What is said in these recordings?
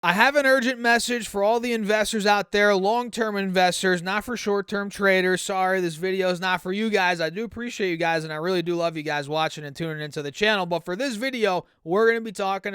I have an urgent message for all the investors out there, long-term investors, not for short-term traders. Sorry, this video is not for you guys. I do appreciate you guys, and I really do love you guys watching and tuning into the channel. But for this video, I'm going to be talking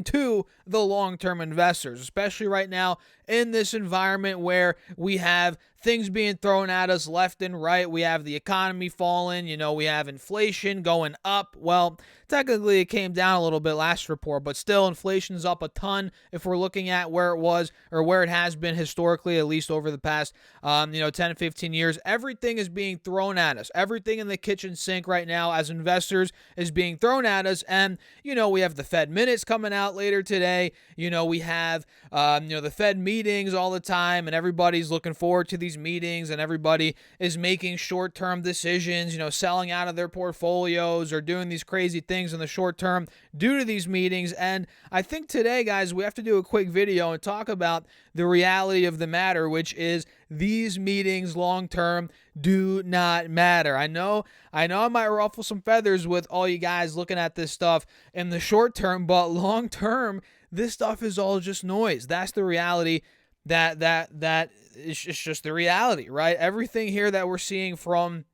to the long-term investors, especially right now in this environment where we have things being thrown at us left and right. We have the economy falling, we have inflation going up. Well, technically it came down a little bit last report, but still inflation's up a ton if we're looking at where it was or where it has been historically, at least over the past 10 to 15 years. Everything is being thrown at us. Everything in the kitchen sink right now as investors is being thrown at us. And we have the Fed minutes coming out later today. We have the Fed meetings all the time, and everybody's looking forward to these meetings, and everybody is making short-term decisions, selling out of their portfolios or doing these crazy things in the short term due to these meetings. And I think today, guys, we have to do a quick video and talk about the reality of the matter, which is these meetings long term do not matter. I know I might ruffle some feathers with all you guys looking at this stuff in the short term, but long term, this stuff is all just noise. That's the reality. That is just the reality, right? Everything here that we're seeing, from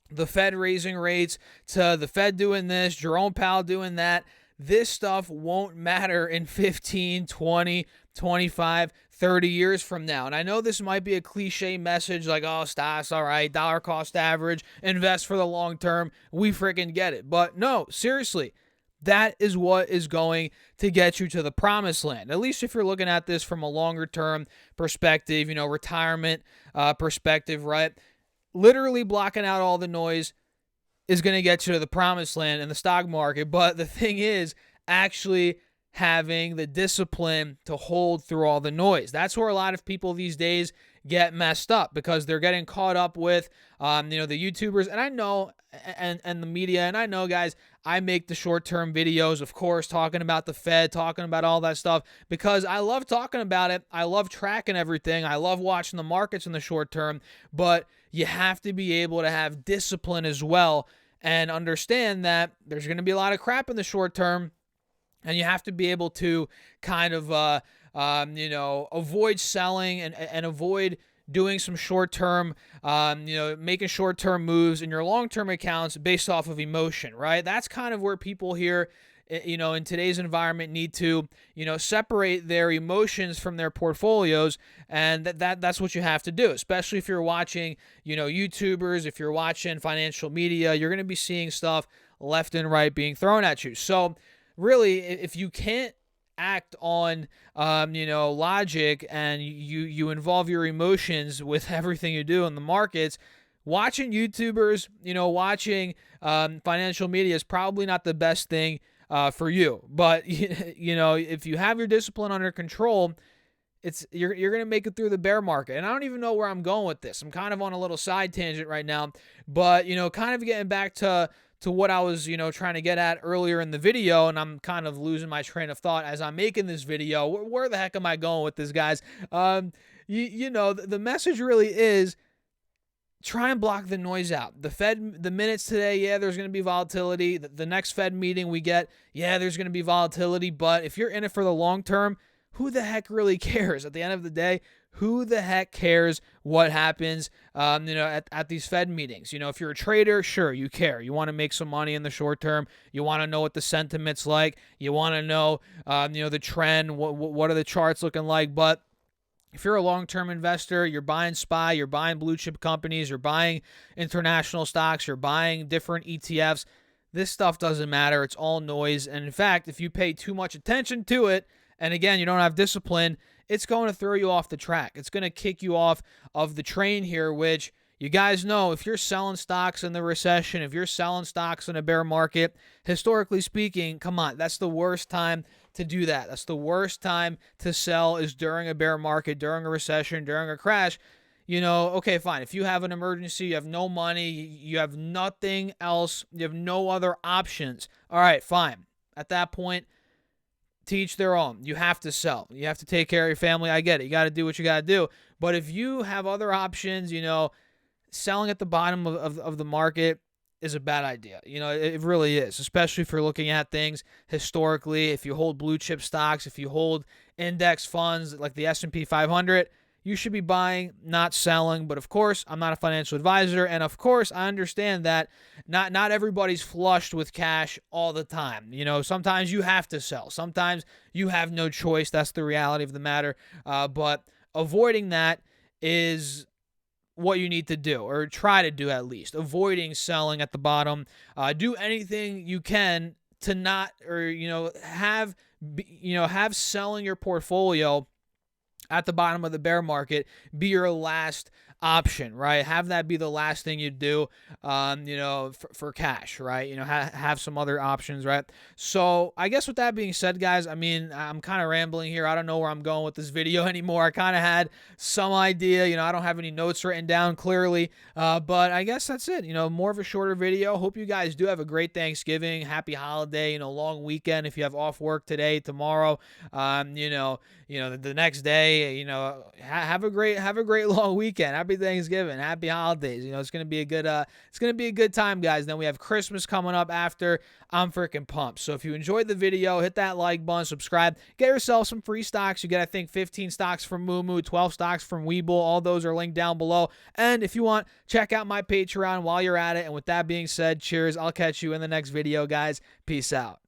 the Fed raising rates to the Fed doing this, Jerome Powell doing that, this stuff won't matter in 15, 20, 25, 30 years from now. And I know this might be a cliche message like, oh, stocks, all right, dollar cost average, invest for the long term. We freaking get it. But no, seriously, that is what is going to get you to the promised land. At least if you're looking at this from a longer term perspective, retirement perspective, right? Literally blocking out all the noise is going to get you to the promised land in the stock market. But the thing is, actually having the discipline to hold through all the noise. That's where a lot of people these days get messed up, because they're getting caught up with, the YouTubers. And I know, and the media, and I know, guys, I make the short-term videos, of course, talking about the Fed, talking about all that stuff, because I love talking about it. I love tracking everything. I love watching the markets in the short term, but you have to be able to have discipline as well and understand that there's going to be a lot of crap in the short term, and you have to be able to kind of, avoid selling and avoid doing some short-term, making short-term moves in your long-term accounts based off of emotion, right? That's kind of where people here, in today's environment, need to, separate their emotions from their portfolios, and that's what you have to do, especially if you're watching, YouTubers, if you're watching financial media. You're going to be seeing stuff left and right being thrown at you. So really, if you can't act on, logic, and you involve your emotions with everything you do in the markets, watching YouTubers, watching financial media is probably not the best thing for you. But if you have your discipline under control, you're going to make it through the bear market. And I don't even know where I'm going with this. I'm kind of on a little side tangent right now, but kind of getting back to what I was, trying to get at earlier in the video, and I'm kind of losing my train of thought as I'm making this video. Where the heck am I going with this, guys? The message really is, try and block the noise out. The minutes today, yeah, there's going to be volatility. The next Fed meeting we get, yeah, there's going to be volatility. But if you're in it for the long term, who the heck really cares? At the end of the day, who the heck cares what happens, at these Fed meetings? If you're a trader, sure, you care. You want to make some money in the short term. You want to know what the sentiment's like. You want to know, the trend. What are the charts looking like? But if you're a long-term investor, you're buying SPY, you're buying blue chip companies, you're buying international stocks, you're buying different ETFs, this stuff doesn't matter. It's all noise. And in fact, if you pay too much attention to it, and again, you don't have discipline, it's going to throw you off the track. It's going to kick you off of the train here, which you guys know, if you're selling stocks in the recession, if you're selling stocks in a bear market, historically speaking, come on, that's the worst time to do that. That's the worst time to sell, is during a bear market, during a recession, during a crash. Okay, fine. If you have an emergency, you have no money, you have nothing else, you have no other options. All right, fine. At that point, to each their own. You have to sell. You have to take care of your family. I get it. You got to do what you got to do. But if you have other options, selling at the bottom of the market is a bad idea. You know, it really is, especially if you're looking at things historically. If you hold blue chip stocks, if you hold index funds like the S&P 500, you should be buying, not selling. But of course, I'm not a financial advisor, and of course, I understand that not everybody's flushed with cash all the time. You know, sometimes you have to sell. Sometimes you have no choice. That's the reality of the matter. But avoiding that is what you need to do, or try to do at least. Avoiding selling at the bottom. Do anything you can to not, or have selling your portfolio at the bottom of the bear market be your last option, right? Have that be the last thing you do, for cash, right? Have some other options, right? So I guess with that being said, guys, I mean, I'm kind of rambling here. I don't know where I'm going with this video anymore. I kind of had some idea, I don't have any notes written down clearly, but I guess that's it. More of a shorter video. Hope you guys do have a great Thanksgiving, happy holiday, long weekend. If you have off work today, tomorrow, the next day, have a great long weekend. Happy Thanksgiving, happy holidays. It's gonna be a good time, guys. Then we have Christmas coming up after. I'm freaking pumped. So if you enjoyed the video, hit that like button, subscribe, get yourself some free stocks. You get, I think, 15 stocks from Moomoo, 12 stocks from Webull. All those are linked down below. And if you want, check out my Patreon while you're at it. And with that being said, cheers. I'll catch you in the next video, guys. Peace out.